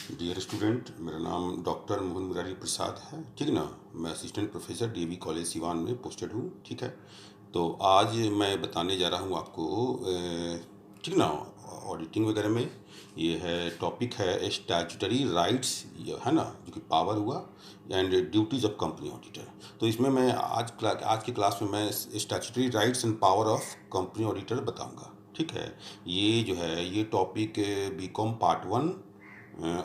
Dear student, मेरा नाम doctor Mohan Murari Prasad है। ठीक ना। मैं assistant professor DAV college Siwan में पोस्टेड हूँ। ठीक है। तो आज मैं बताने जा रहा हूँ आपको ठीक ना, ऑडिटिंग वगैरह में ये है टॉपिक है स्टैट्यूटरी राइट्स, ये है ना, जो कि पावर हुआ and duties of company auditor. तो इसमें मैं आज की क्लास में मैं statutory rights and power of company auditor बताऊँगा। ठीक है। ये जो है ये टॉपिक बीकॉम पार्ट 1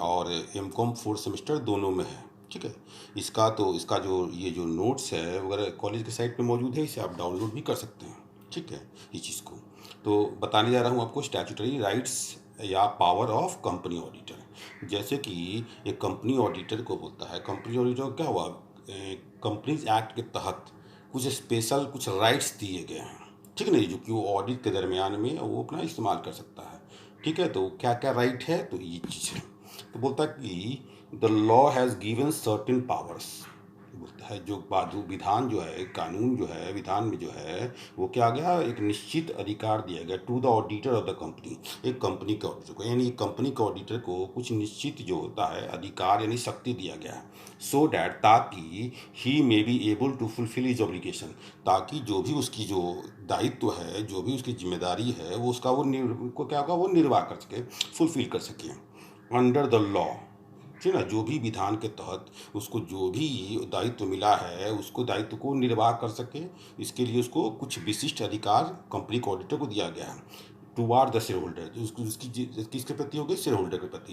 और एमकॉम फोर्थ सेमेस्टर दोनों में है। ठीक है। इसका जो ये जो नोट्स है वगैरह कॉलेज के साइट पे मौजूद है, इसे आप डाउनलोड भी कर सकते हैं। ठीक है। इस चीज़ को तो बताने जा रहा हूँ आपको स्टैट्यूटरी राइट्स या पावर ऑफ कंपनी ऑडिटर। जैसे कि एक कंपनी ऑडिटर को बोलता है, कंपनी ऑडिटर क्या हुआ, कंपनीज एक्ट के तहत कुछ स्पेशल कुछ राइट्स दिए गए हैं। ठीक है ना, जो कि वो ऑडिट के दरमियान में वो अपना इस्तेमाल कर सकता है। ठीक है। तो क्या क्या राइट है, तो ये चीज़ है। तो बोलता है कि the law has given certain powers. बोलता है जो बाजू विधान जो है, कानून जो है, विधान में जो है वो क्या आ गया, एक निश्चित अधिकार दिया गया to the auditor of the company. एक कंपनी के ऑडिटर को, यानी कंपनी के ऑडिटर को कुछ निश्चित जो होता है अधिकार यानी शक्ति दिया गया है, सो डैट, ताकि he may be able to fulfil his obligation, ताकि जो भी उसकी जो दायित्व है, जो भी उसकी जिम्मेदारी है, वो उसका को क्या होगा, वो निर्वाह कर सके, फुलफिल कर सके अंडर द लॉ। ठीक है ना, जो भी विधान के तहत उसको जो भी दायित्व मिला है उसको दायित्व को निर्वाह कर सके, इसके लिए उसको कुछ विशिष्ट अधिकार कंपनी को ऑडिटर को दिया गया है टुवार्ड द शेयर होल्डर। उसको उसकी किसके प्रति हो गई, शेयर होल्डर के प्रति।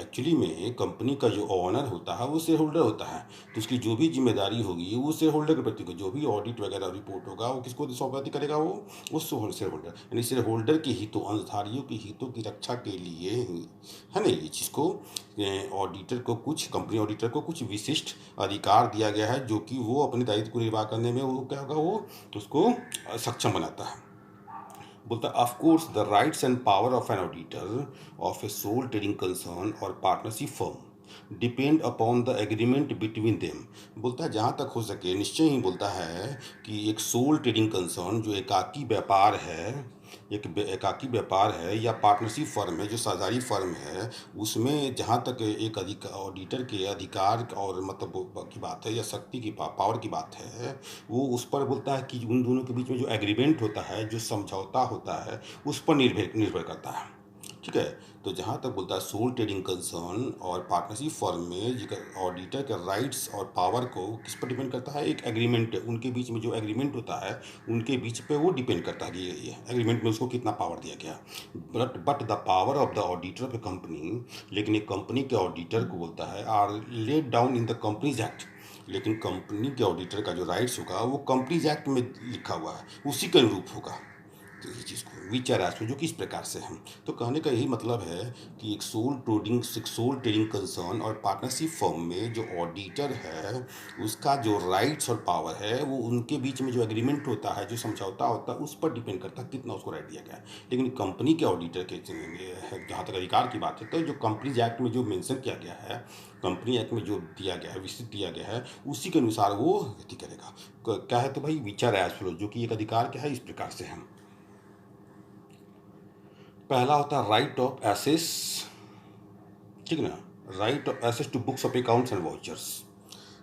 एक्चुअली में कंपनी का जो ओनर होता है वो शेयर होल्डर होता है, तो उसकी जो भी जिम्मेदारी होगी वो शेयर होल्डर के प्रति को, जो भी ऑडिट वगैरह रिपोर्ट होगा वो किसको सौंपती करेगा, वो शेयर होल्डर, यानी शेयर होल्डर के हितों, अंशधारियों के हितों की रक्षा के लिए है ना। ये चीज़ को ऑडिटर को, कुछ कंपनी ऑडिटर को कुछ विशिष्ट अधिकार दिया गया है, जो कि वो अपने दायित्व को निर्वाह करने में वो क्या होगा, वो उसको सक्षम बनाता है। बोलता है of course the rights and power of an auditor of a sole trading concern और partnership firm depend upon the agreement between them. बोलता है जहाँ तक हो सके निश्चय ही बोलता है कि एक सोल ट्रेडिंग कंसर्न जो एकाकी व्यापार है, एकाकी व्यापार है या पार्टनरशिप फर्म है जो साझेदारी फर्म है, उसमें जहाँ तक एक ऑडिटर के अधिकार और मतलब की बात है या शक्ति की पावर की बात है, वो उस पर बोलता है कि उन दोनों के बीच में जो एग्रीमेंट होता है, जो समझौता होता है, उस पर निर्भर करता है। ठीक है। तो जहाँ तक बोलता है सोल ट्रेडिंग कंसर्न और पार्टनरशिप फर्म में ऑडिटर के राइट्स और पावर को किस पर डिपेंड करता है, एक एग्रीमेंट, उनके बीच में जो एग्रीमेंट होता है उनके बीच पे वो डिपेंड करता है कि ये एग्रीमेंट में उसको कितना पावर दिया गया। But the power of the auditor of a company, लेकिन एक कंपनी के ऑडिटर को बोलता है are laid down in the companies act. लेकिन कंपनी के ऑडिटर का जो राइट्स होगा वो कंपनीज एक्ट में लिखा हुआ है, उसी के अनुरूप होगा। तो ये चीज़ को विचार आसो जो कि इस प्रकार से है। तो कहने का यही मतलब है कि एक सोल ट्रेडिंग कंसर्न और पार्टनरशिप फर्म में जो ऑडिटर है उसका जो राइट्स और पावर है वो उनके बीच में जो एग्रीमेंट होता है, जो समझौता होता है, उस पर डिपेंड करता है कितना उसको राइट दिया गया है। लेकिन कंपनी के ऑडिटर के जहाँ तक अधिकार की बात है, तो जो कंपनीज एक्ट में जो मेंशन किया गया है, कंपनी एक्ट में जो दिया गया है, विस्तृत दिया गया है, उसी के अनुसार वो गति करेगा। क्या है, तो भाई विचार है जो कि एक अधिकार क्या है, इस प्रकार से है। पहला होता है राइट ऑफ एसेस। ठीक ना, right of access to books of accounts and vouchers.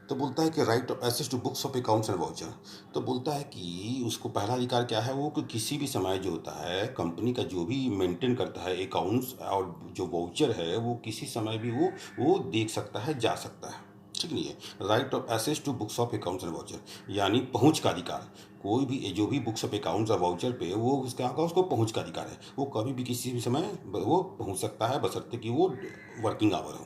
तो बोलता है कि right of access to books of accounts and voucher. तो बोलता है कि उसको पहला अधिकार क्या है, वो कि किसी भी समय जो होता है कंपनी का जो भी मेंटेन करता है अकाउंट्स और जो वाउचर है वो किसी समय भी वो देख सकता है, जा सकता है। ठीक नहीं है। Right of access to books of accounts and voucher यानी पहुंच का अधिकार। कोई भी जो भी बुक्स ऑफ अकाउंट्स और वाउचर पे वो उसका होगा, उसको पहुंच का अधिकार है, वो कभी भी किसी भी समय वो पहुंच सकता है, बशर्ते कि वो वर्किंग आवर हो।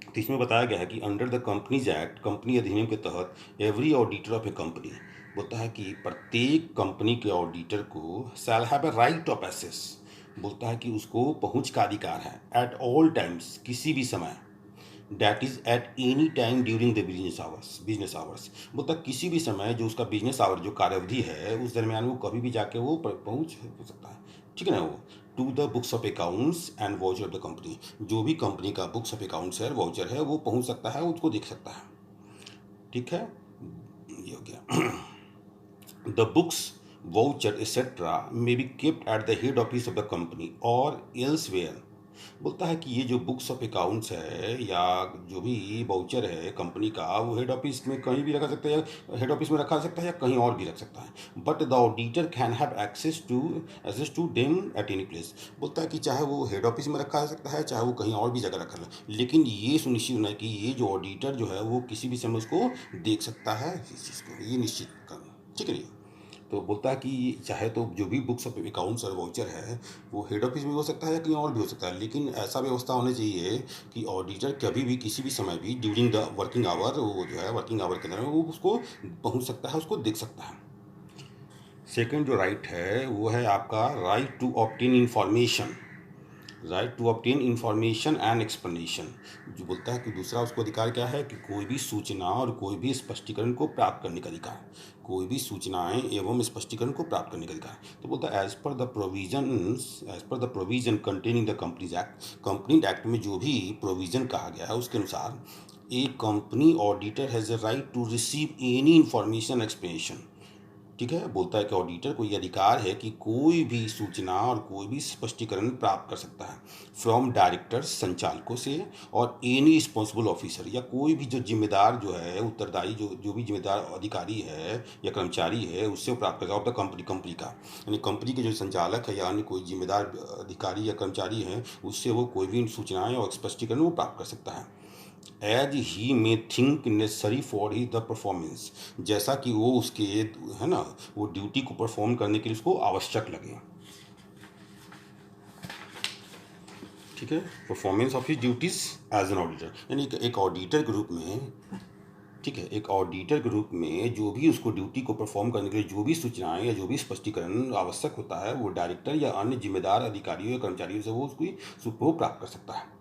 तो इसमें बताया गया है कि under the companies act, company अधिनियम के तहत every auditor of a company, बोलता है कि प्रत्येक कंपनी के ऑडिटर को shall have a right of access. बोलता है कि उसको पहुंच का अधिकार है एट ऑल टाइम्स, किसी भी समय, that is at any time during the business hours. बोलता है किसी भी समय जो उसका बिजनेस आवर जो कार्यावधि है उस दरमियान वो कभी भी जाके वो पहुंच सकता है। ठीक है ना। वो to the books of accounts and voucher of the company, जो भी कंपनी का बुक्स ऑफ अकाउंट्स है, वाउचर है, वो पहुंच सकता है, उसको देख सकता है। ठीक है, ये हो गया। The books, voucher etcetera may be kept at the head office of the company और एल्सवेयर बोलता है कि ये जो बुक्स ऑफ अकाउंट्स है या जो भी वाउचर है कंपनी का, वो हेड ऑफिस में कहीं भी रखा सकता है, या हेड ऑफिस में रखा सकता है या कहीं और भी रख सकता है, but the auditor can have access to them at any place. बोलता है कि चाहे वो हेड ऑफिस में रखा जा सकता है, चाहे वो कहीं और भी जगह रखा है, लेकिन ये सुनिश्चित होना है कि ये जो ऑडिटर जो है वो किसी भी समय उसको देख सकता है, इस चीज़ को ये निश्चित करना, ठीक है। तो बोलता है कि चाहे तो जो भी बुक्स ऑफ अकाउंट्स और वाउचर है वो हेड ऑफिस में हो सकता है या कहीं और भी हो सकता है, लेकिन ऐसा व्यवस्था होनी चाहिए कि ऑडिटर कभी भी किसी भी समय भी ड्यूरिंग द वर्किंग आवर, वो जो है वर्किंग आवर के दौरान वो उसको पहुंच सकता है, उसको देख सकता है। सेकंड जो राइट है वो है आपका right to obtain information, right to obtain information and explanation. जो बोलता है कि दूसरा उसको अधिकार क्या है कि कोई भी सूचना और कोई भी स्पष्टीकरण को प्राप्त करने का अधिकार, कोई भी सूचनाएं एवं स्पष्टीकरण को प्राप्त करने का अधिकार। तो बोलता है as per the provision containing the companies act, company act में जो भी प्रोविजन कहा गया है उसके अनुसार a company auditor has a right to receive any information explanation, ठीक है। बोलता है कि ऑडिटर को यह अधिकार है कि कोई भी सूचना और कोई भी स्पष्टीकरण प्राप्त कर सकता है फ्रॉम डायरेक्टर, संचालकों से, और एनी रिस्पॉन्सिबल ऑफिसर, या कोई भी जो जिम्मेदार जो है उत्तरदायी जो भी जिम्मेदार अधिकारी है या कर्मचारी है उससे वो प्राप्त कर सकता है। कंपनी का यानी कंपनी के जो संचालक है या अन्य कोई जिम्मेदार अधिकारी या कर्मचारी है उससे वो कोई भी सूचनाएं और स्पष्टीकरण वो प्राप्त कर सकता है। As he may think necessary for he the performance, जैसा कि वो उसके है ना वो ड्यूटी को परफॉर्म करने के लिए उसको आवश्यक लगे, ठीक है। Performance of his duties as an auditor, यानी एक ऑडिटर के रूप में, ठीक है, एक ऑडिटर के रूप में जो भी उसको ड्यूटी को परफॉर्म करने के लिए जो भी सूचनाएं या जो भी स्पष्टीकरण आवश्यक होता है वो डायरेक्टर या अन्य जिम्मेदार अधिकारियों या कर्मचारियों से वो उसको प्राप्त कर सकता है।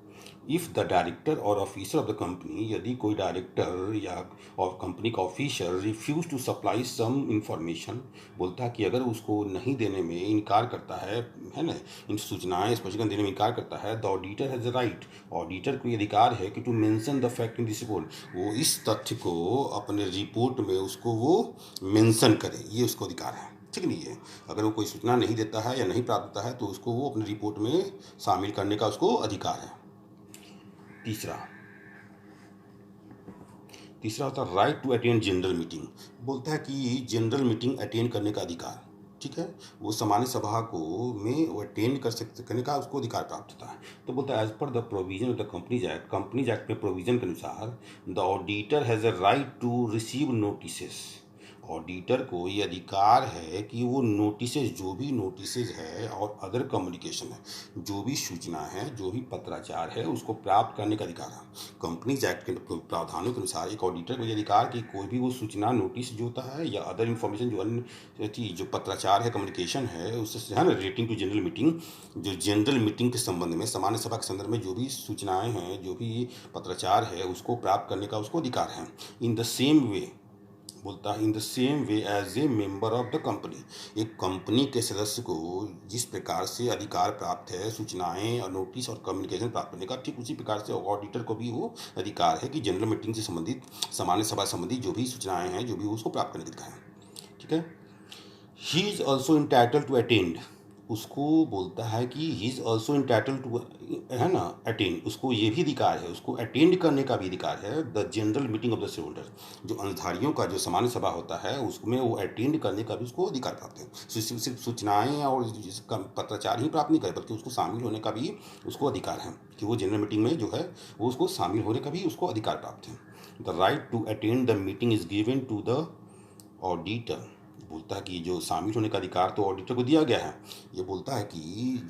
इफ़ द डायरेक्टर और ऑफिसर ऑफ द कंपनी, यदि कोई डायरेक्टर या और कंपनी का officer refuse to supply some information, बोलता है कि अगर उसको नहीं देने में इनकार करता है ना, इन सूचनाएं स्पष्टीकरण देने में इनकार करता है, the auditor has the right, auditor को ये अधिकार है कि to mention the fact in this report, वो इस तथ्य को अपने रिपोर्ट में उसको वो मेंशन करे, ये उसको अधिकार है, ठीक नहीं है। अगर वो कोई सूचना नहीं देता है या नहीं प्राप्त होता है तो उसको वो अपनी रिपोर्ट में शामिल करने का उसको अधिकार है। तीसरा होता है right to attend general meeting. बोलता है कि जनरल मीटिंग अटेंड करने का अधिकार, ठीक है, वो सामान्य सभा को में वो अटेंड करने का उसको अधिकार प्राप्त होता है। तो बोलता है as per the provision of the companies act में प्रोविजन के अनुसार the auditor has a right to receive notices, auditor को ये अधिकार है कि वो नोटिसेज, जो भी नोटिसेज है और अदर कम्युनिकेशन है, जो भी सूचना है, जो भी पत्राचार है, उसको प्राप्त करने का अधिकार है। कंपनीज एक्ट के प्रावधानों के अनुसार एक ऑडिटर को ये अधिकार कि कोई भी वो सूचना, नोटिस जो होता है या अदर इन्फॉर्मेशन जो अन्य चीज जो पत्राचार है, कम्युनिकेशन है, उससे है ना रिलेटिंग टू जनरल मीटिंग, जो जनरल मीटिंग के संबंध में, सामान्य सभा के संदर्भ में जो भी सूचनाएं हैं, जो भी पत्राचार है, उसको प्राप्त करने का उसको अधिकार है। इन द सेम वे, बोलता है in the same way as a member of the company, एक कंपनी के सदस्य को जिस प्रकार से अधिकार प्राप्त है सूचनाएं और नोटिस और कम्युनिकेशन प्राप्त करने का, ठीक उसी प्रकार से ऑडिटर को भी वो अधिकार है कि जनरल मीटिंग से संबंधित, सामान्य सभा संबंधित जो भी सूचनाएं हैं, जो भी उसको प्राप्त करने का अधिकार है, ठीक है। He is also entitled to attend, उसको बोलता है कि he is also entitled to, है ना, अटेंड, उसको ये भी अधिकार है, उसको अटेंड करने का भी अधिकार है the general meeting of the share holder, जो अंशधारियों का जो सामान्य सभा होता है उसमें वो अटेंड करने का भी उसको अधिकार प्राप्त है। सिर्फ सूचनाएं और पत्राचार ही प्राप्त नहीं करे बल्कि उसको शामिल होने का भी उसको अधिकार है कि वो जनरल मीटिंग में जो है वो उसको शामिल होने का भी उसको अधिकार प्राप्त है। The right to attend the meeting is given to the auditor, बोलता है कि जो शामिल होने का अधिकार तो ऑडिटर को दिया गया है। ये बोलता है कि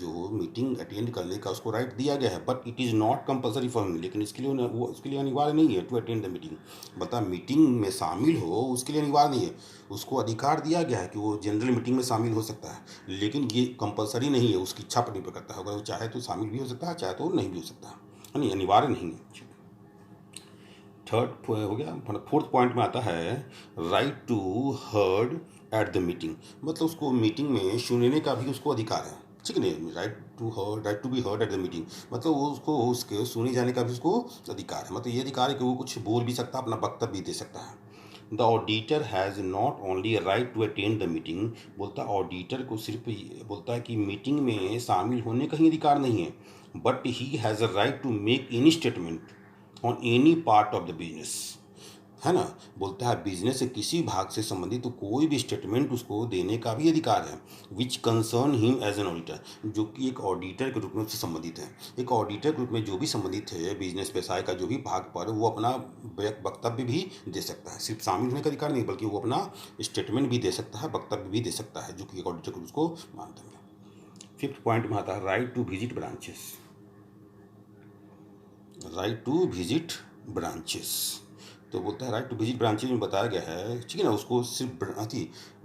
जो मीटिंग अटेंड करने का उसको राइट दिया गया है, but it is not compulsory for him, लेकिन इसके लिए वो उसके लिए अनिवार्य नहीं है टू अटेंड द मीटिंग, बोलता है मीटिंग में शामिल हो उसके लिए अनिवार्य नहीं है, उसको अधिकार दिया गया है कि वो जनरल मीटिंग में शामिल हो सकता है, लेकिन ये कंपलसरी नहीं है, उसकी इच्छा पर निर्भर करता है, अगर वो चाहे तो शामिल भी हो सकता है, चाहे तो नहीं भी हो सकता है, नहीं, अनिवार्य नहीं है। थर्ड हो गया। फोर्थ पॉइंट में आता है right to heard at the meeting, मतलब उसको मीटिंग में सुनने का भी उसको अधिकार है, ठीक है नहीं, right to be heard at the meeting, मतलब वो उसको उसके सुने जाने का भी उसको अधिकार है, मतलब ये अधिकार है कि वो कुछ बोल भी सकता है, अपना वक्तव्य भी दे सकता है। The auditor has not only right to attend the meeting, बोलता ऑडिटर को सिर्फ बोलता है कि मीटिंग में शामिल होने का ही अधिकार नहीं है, but he has a right to make any statement on any part of the business, है ना। बोलता है बिजनेस से किसी भाग से संबंधित तो कोई भी स्टेटमेंट उसको देने का भी अधिकार है, which concern him as an auditor, जो कि एक ऑडिटर के रूप में उससे संबंधित है। एक ऑडिटर के रूप में जो भी संबंधित है बिजनेस व्यवसाय का जो भी भाग पर, वो अपना वक्तव्य भी दे सकता है। सिर्फ शामिल होने का अधिकार नहीं, बल्कि वो अपना स्टेटमेंट भी दे सकता है, वक्तव्य भी दे सकता है, जो कि एक ऑडिटर को उसको मानते हैं। 5th पॉइंट में आता है right to visit branches. Right to visit branches, तो बोलता है राइट टू विजिट ब्रांचेज में बताया गया है, ठीक है ना। उसको सिर्फ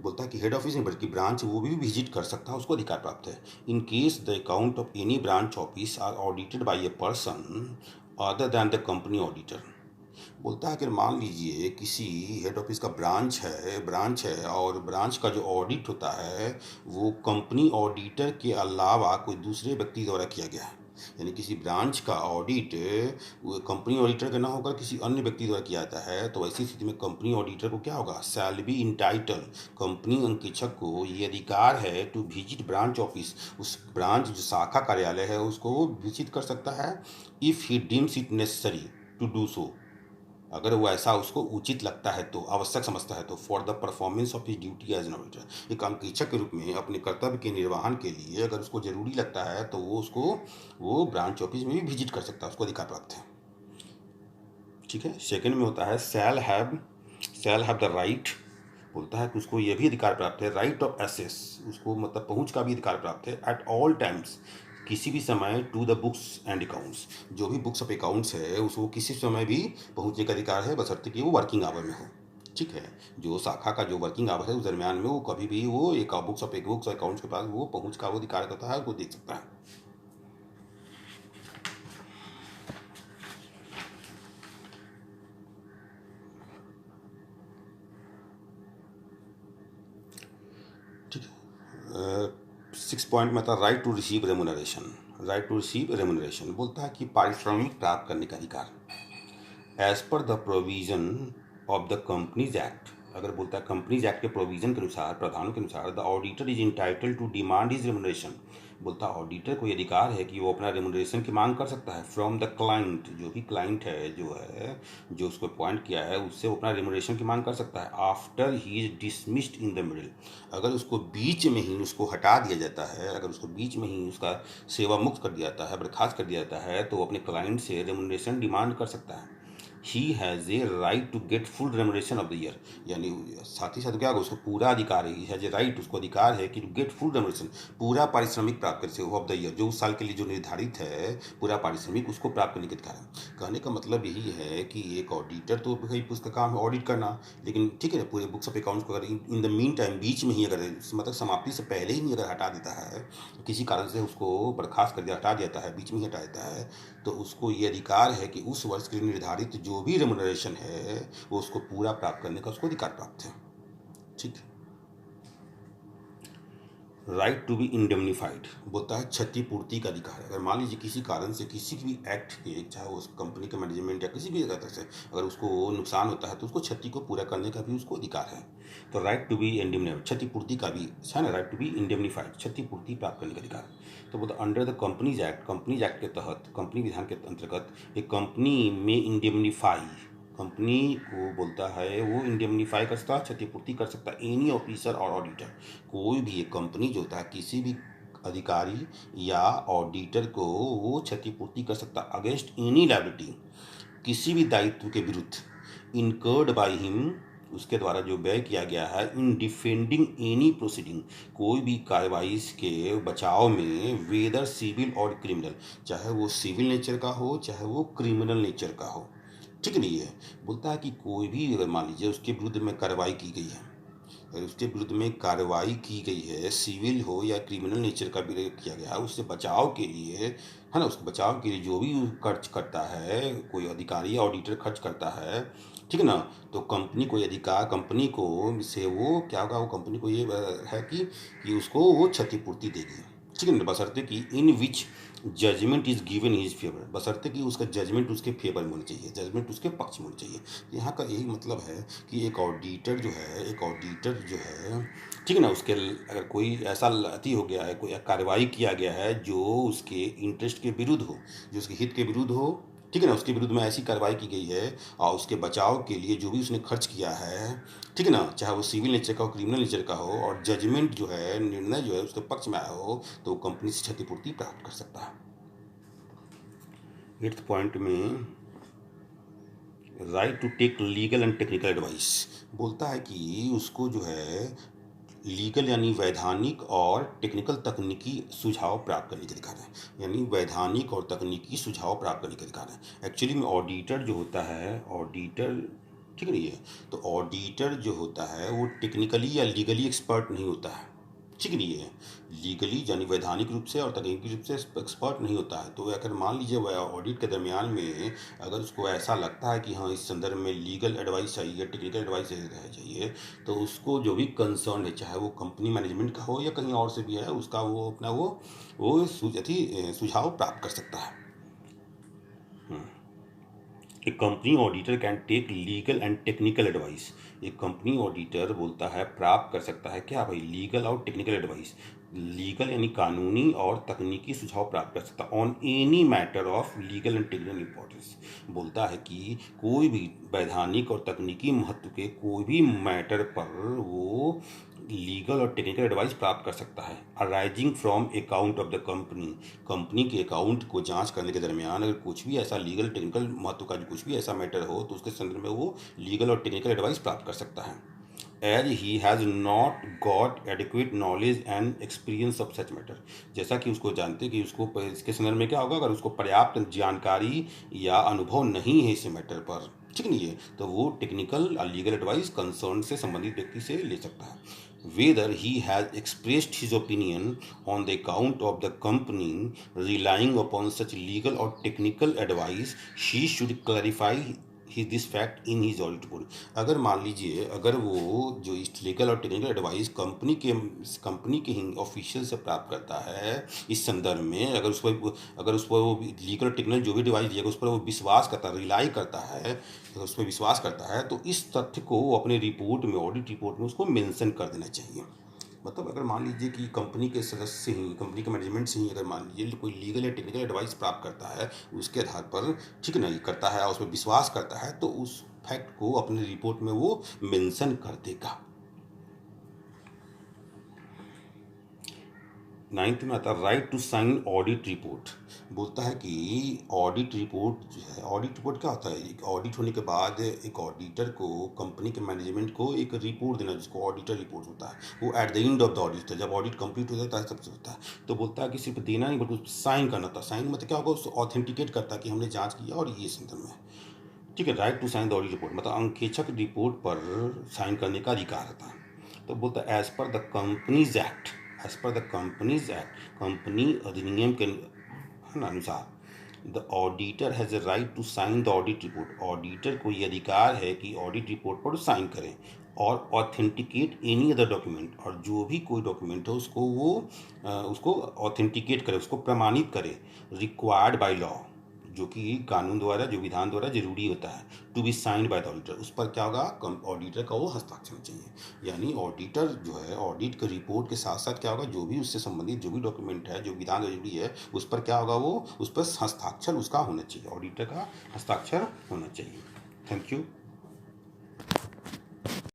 बोलता है कि हेड ऑफिस नहीं बल्कि ब्रांच वो भी विजिट कर सकता है, उसको अधिकार प्राप्त है। In case the account of any branch office are audited by a person other than the company auditor, बोलता है कि मान लीजिए किसी हेड ऑफिस का ब्रांच है और ब्रांच का जो ऑडिट होता है वो कंपनी ऑडिटर के अलावा कोई दूसरे व्यक्ति द्वारा किया गया है, यानी किसी ब्रांच का ऑडिट वो कंपनी ऑडिटर का ना होकर किसी अन्य व्यक्ति द्वारा किया जाता है, तो ऐसी स्थिति में कंपनी ऑडिटर को क्या होगा, शैल बी इंटाइटल, कंपनी अंकेक्षक को ये अधिकार है टू विजिट ब्रांच ऑफिस, उस ब्रांच जो शाखा कार्यालय है उसको वो विजिट कर सकता है, if he deems it necessary to do so, अगर वो ऐसा उसको उचित लगता है तो, आवश्यक समझता है तो, for the performance of his duty as an auditor, एक अंकेक्षक के रूप में अपने कर्तव्य के निर्वहन के लिए अगर उसको जरूरी लगता है तो वो ब्रांच ऑफिस में भी विजिट कर सकता है, उसको अधिकार प्राप्त है। ठीक है। सेकंड में होता है शैल हैव द राइट, बोलता है कि उसको यह भी अधिकार प्राप्त है, राइट ऑफ एक्सेस, उसको मतलब पहुंच का भी अधिकार प्राप्त है, एट ऑल टाइम्स, किसी भी समय, to the books and accounts, जो भी बुक्स ऑफ अकाउंट्स है उसको किसी समय भी पहुंचने का अधिकार है, बशर्ते कि वो वर्किंग आवर में हो। ठीक है। जो शाखा का जो वर्किंग आवर है उस दरमियान में वो कभी भी वो एक बुक्स अकाउंट्स के पास वो पहुंच का वो अधिकार करता है, उसको देख सकता है। ठीक है। 6 पॉइंट में था right to receive remuneration. Right to receive remuneration बोलता है कि पारिश्रमिक प्राप्त करने का अधिकार, as per the provision of the companies act, अगर बोलता है कंपनीज एक्ट के प्रोविजन के अनुसार, प्रावधानों के अनुसार, the auditor is entitled to demand his remuneration, बोलता है ऑडिटर को ये अधिकार है कि वो अपना रेमुनरेशन की मांग कर सकता है, फ्रॉम द क्लाइंट, जो भी क्लाइंट है जो उसको अपॉइंट किया है उससे वो अपना रेमुनरेशन की मांग कर सकता है, after he is dismissed in the middle, अगर उसको बीच में ही उसको हटा दिया जाता है, अगर उसको बीच में ही उसका सेवा मुक्त कर दिया जाता है, बर्खास्त कर दिया जाता है, तो वो अपने क्लाइंट से रेमुनरेशन डिमांड कर सकता है। He has a right to get full remuneration of the year, यानी साथ ही साथ क्या होगा, उसको पूरा अधिकार है, ही हैज़ ए राइट, उसको अधिकार है कि टू गेट फुल रेमुनरेशन, पूरा पारिश्रमिक प्राप्त कर से ऑफ द ईयर, जो उस साल के लिए जो निर्धारित है पूरा पारिश्रमिक उसको प्राप्त करने के अधिकार है। कहने का मतलब यही है कि एक ऑडिटर तो भाई उसका काम है ऑडिट करना, लेकिन ठीक है पूरे बुक्स ऑफ अकाउंट्स को अगर इन द मीन टाइम बीच में ही अगर मतलब समाप्ति से पहले ही अगर हटा देता है, किसी कारण से उसको बर्खास्त कर दिया, हटा देता है, बीच में ही हटा देता है, तो उसको ये अधिकार है कि उस वर्ष के लिए निर्धारित जो भी रेमुनरेशन है वो उसको पूरा प्राप्त करने का उसको अधिकार प्राप्त है। ठीक है। राइट टू बी इंडेमनीफाइड बोलता है क्षतिपूर्ति का अधिकार है, अगर मान लीजिए किसी कारण से किसी भी एक्ट के, चाहे उस कंपनी के मैनेजमेंट या किसी भी तरह से अगर उसको नुकसान होता है तो उसको क्षति को पूरा करने का भी उसको अधिकार है। तो राइट टू बी इंडेमनीफाइड, क्षतिपूर्ति का भी है ना, राइट टू बी इंडेमनीफाइड, क्षतिपूर्ति प्राप्त करने का अधिकार। तो बोलता अंडर द कंपनीज एक्ट के तहत, कंपनी विधान के अंतर्गत, एक कंपनी में इंडेमनीफाई, कंपनी को बोलता है वो इंडेमनीफाई कर सकता है, क्षतिपूर्ति कर सकता है, एनी ऑफिसर और ऑडिटर, कोई भी एक कंपनी जो होता है किसी भी अधिकारी या ऑडिटर को वो क्षतिपूर्ति कर सकता है अगेंस्ट एनी लायबिलिटी, किसी भी दायित्व के विरुद्ध, इनकर्ड बाय हिम, उसके द्वारा जो व्यय किया गया है, इन डिफेंडिंग एनी प्रोसीडिंग, कोई भी कार्रवाई के बचाव में, वेदर सिविल और क्रिमिनल, चाहे वो सिविल नेचर का हो चाहे वो क्रिमिनल नेचर का हो। ठीक नहीं है। बोलता है कि कोई भी अगर मान लीजिए उसके विरुद्ध में कार्रवाई की गई है, अगर उसके विरुद्ध में कार्रवाई की गई है, सिविल हो या क्रिमिनल नेचर का भी किया गया है, उससे बचाव के लिए, है ना, उसके बचाव के लिए जो भी खर्च करता है कोई अधिकारी या ऑडिटर खर्च करता है, ठीक है ना, तो कंपनी को अधिकार, कंपनी को से वो क्या होगा, वो कंपनी को ये है कि उसको वो क्षतिपूर्ति देगी। ठीक है ना, बशर्ते कि in which judgment is given in his favour, बशर्ते कि उसका जजमेंट उसके फेवर में होना चाहिए, जजमेंट उसके पक्ष में होना चाहिए। यहाँ का यही मतलब है कि एक ऑडिटर जो है ठीक है ना, उसके अगर कोई ऐसा अति हो गया है, कोई कार्रवाई किया गया है जो उसके इंटरेस्ट के विरुद्ध हो, जो उसके हित के विरुद्ध हो, ठीक है ना, उसके विरुद्ध में ऐसी कार्रवाई की गई है और उसके बचाव के लिए जो भी उसने खर्च किया है, ठीक है ना, चाहे वो सिविल नेचर का हो, क्रिमिनल नेचर का हो, और जजमेंट जो है, निर्णय जो है उसके पक्ष में आया हो, तो कंपनी से क्षतिपूर्ति प्राप्त कर सकता है। 8th पॉइंट में right to take legal and technical advice बोलता है कि उसको जो है लीगल यानी वैधानिक और टेक्निकल तकनीकी सुझाव प्राप्त करने के अधिकार है, यानी वैधानिक और तकनीकी सुझाव प्राप्त करने के अधिकार है। एक्चुअली में ऑडिटर जो होता है, ऑडिटर ठीक नहीं है, तो ऑडिटर जो होता है वो टेक्निकली या लीगली एक्सपर्ट नहीं होता है, ठीक नहीं है, लीगली यानी वैधानिक रूप से और तकनीकी रूप से एक्सपर्ट नहीं होता है। तो अगर मान लीजिए वह ऑडिट के दरमियान में अगर उसको ऐसा लगता है कि हाँ इस संदर्भ में लीगल एडवाइस चाहिए, टेक्निकल एडवाइस चाहिए, तो उसको जो भी कंसर्न है, चाहे वो कंपनी मैनेजमेंट का हो या कहीं और से भी है, उसका वो अपना वो सुझाव प्राप्त कर सकता है। एक company auditor can take legal and technical advice, एक कंपनी ऑडिटर बोलता है प्राप्त कर सकता है क्या भाई, लीगल और टेक्निकल एडवाइस, लीगल यानी कानूनी और तकनीकी सुझाव प्राप्त कर सकता है on any matter of legal and technical importance. बोलता है कि कोई भी वैधानिक और तकनीकी महत्व के कोई भी मैटर पर वो लीगल और टेक्निकल एडवाइस प्राप्त कर सकता है, arising from account of the company, company के अकाउंट को जांच करने के दरमियान अगर कुछ भी ऐसा लीगल टेक्निकल महत्व का कुछ भी ऐसा मैटर हो, तो उसके संदर्भ में वो लीगल और टेक्निकल एडवाइस प्राप्त कर सकता है। As he has not got adequate knowledge and experience of such matter, जैसा कि उसको जानते कि उसको इसके संदर्भ में क्या होगा, अगर उसको पर्याप्त जानकारी या अनुभव नहीं है इस मैटर पर, ठीक नहीं है, तो वो टेक्निकल और लीगल एडवाइस कंसर्न से संबंधित व्यक्ति से ले सकता है। whether he has expressed his opinion on the account of the company relying upon such legal or technical advice, he should clarify this fact in his audit report. अगर मान लीजिए अगर वो जो इस लीगल और टेक्निकल एडवाइस कंपनी के ही official से प्राप्त करता है, इस संदर्भ में अगर उस पर वो लीगल और टेक्निकल जो भी एडवाइस दिएगा उस पर वो विश्वास करता है, रिलाई करता है, तो उस पर विश्वास करता है, तो इस तथ्य को वो अपने रिपोर्ट में, ऑडिट रिपोर्ट में उसको मेंशन कर देना चाहिए। मतलब अगर मान लीजिए कि कंपनी के सदस्य ही, कंपनी के मैनेजमेंट से ही अगर मान लीजिए कोई लीगल या टेक्निकल एडवाइस प्राप्त करता है, उसके आधार पर ठीक नहीं करता है और उस पर विश्वास करता है, तो उस फैक्ट को अपने रिपोर्ट में वो मेंशन कर देगा। 9th में आता है right to sign audit report. बोलता है कि ऑडिट रिपोर्ट जो है, ऑडिट रिपोर्ट क्या होता है, एक ऑडिट होने के बाद एक ऑडिटर को कंपनी के मैनेजमेंट को एक रिपोर्ट देना, जिसको ऑडिटर रिपोर्ट होता है, वो at the end of the audit, जब ऑडिट कंप्लीट हो जाता है सबसे होता है। तो बोलता है कि सिर्फ देना नहीं बल्कि साइन करना था। साइन मतलब क्या होगा, उसको ऑथेंटिकेट करता है कि हमने जाँच किया और ये संदर्भ में, ठीक है। Right to sign the audit report मतलब अंकेक्षक रिपोर्ट पर साइन करने का अधिकार रहता है। तो बोलता है as per the companies act, as per the companies act, company अधिनियम के अनुसार the auditor has a right to sign the audit report, auditor को ये अधिकार है कि ऑडिट रिपोर्ट पर साइन करें और ऑथेंटिकेट एनी अदर डॉक्यूमेंट, और जो भी कोई डॉक्यूमेंट है उसको वो उसको ऑथेंटिकेट करे, उसको प्रमाणित करे, रिक्वायर्ड बाय लॉ, जो कि कानून द्वारा, जो विधान द्वारा जरूरी होता है, to be signed by the auditor. उस पर क्या होगा, ऑडिटर का वो हस्ताक्षर चाहिए। यानी ऑडिटर जो है ऑडिट के रिपोर्ट के साथ साथ क्या होगा, जो भी उससे संबंधित जो भी डॉक्यूमेंट है, जो विधान जरूरी है, उस पर क्या होगा, वो उस पर हस्ताक्षर उसका होना चाहिए, ऑडिटर का हस्ताक्षर होना चाहिए। Thank you.